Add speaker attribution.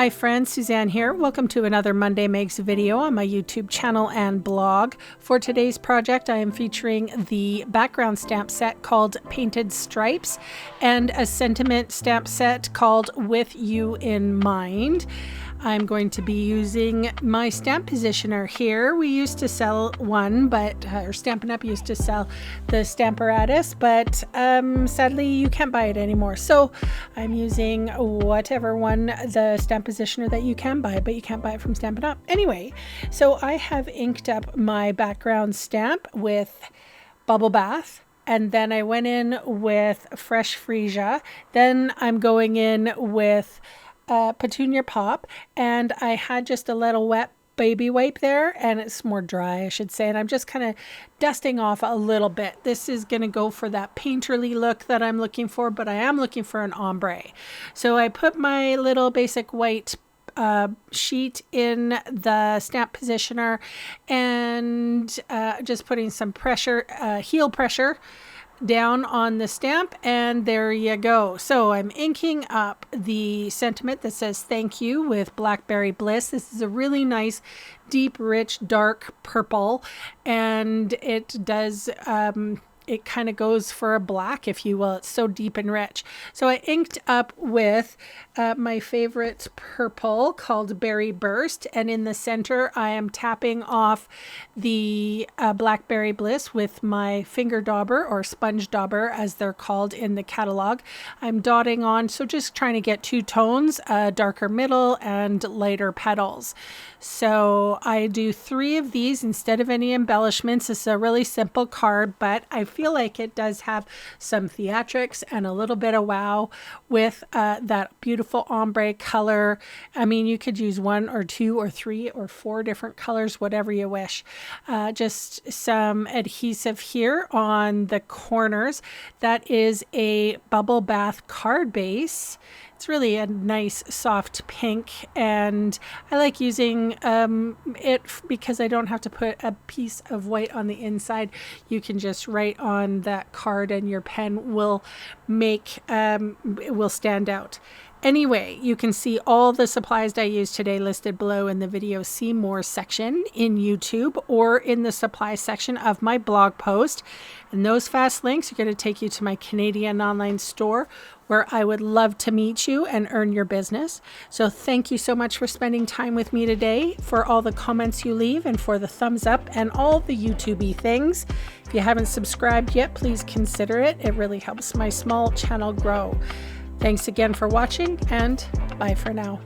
Speaker 1: Hi friends, Suzanne here. Welcome to another Monday Makes video on my YouTube channel and blog. For today's project, I am featuring the background stamp set called Painted Stripes and a sentiment stamp set called With You in Mind. I'm going to be using my stamp positioner here. We used to sell one, but Stampin' Up used to sell the Stamparatus, but sadly you can't buy it anymore. So I'm using whatever one, the stamp positioner that you can buy, but you can't buy it from Stampin' Up. Anyway, so I have inked up my background stamp with Bubble Bath. And then I went in with Fresh Freesia. Then I'm going in with Petunia Pop, and I had just a little wet baby wipe there, and it's more dry, I should say, and I'm just kind of dusting off a little bit. This is going to go for that painterly look that I'm looking for, but I am looking for an ombre. So I put my little basic white sheet in the stamp positioner and just putting some pressure, heel pressure down on the stamp, and there you go. So I'm inking up the sentiment that says thank you with Blackberry Bliss. This is a really nice deep rich dark purple, and it does it kind of goes for a black, if you will. It's so deep and rich. So I inked up with my favorite purple called Berry Burst, and in the center I am tapping off the Blackberry Bliss with my finger dauber, or sponge dauber as they're called in the catalog. I'm dotting on, so just trying to get two tones, darker middle and lighter petals. So I do 3 of these instead of any embellishments. This is a really simple card, but I feel like it does have some theatrics and a little bit of wow with that beautiful ombre color. I mean, you could use 1 or 2 or 3 or 4 different colors, whatever you wish. Just some adhesive here on the corners. That is a Bubble Bath card base. It's really a nice soft pink, and I like using it because I don't have to put a piece of white on the inside. You can just write on that card and your pen will make it will stand out. Anyway, you can see all the supplies I used today listed below in the video See More section in YouTube or in the supply section of my blog post. And those fast links are going to take you to my Canadian online store, where I would love to meet you and earn your business. So thank you so much for spending time with me today, for all the comments you leave, and for the thumbs up and all the YouTube-y things. If you haven't subscribed yet, please consider it. It really helps my small channel grow. Thanks again for watching, and bye for now.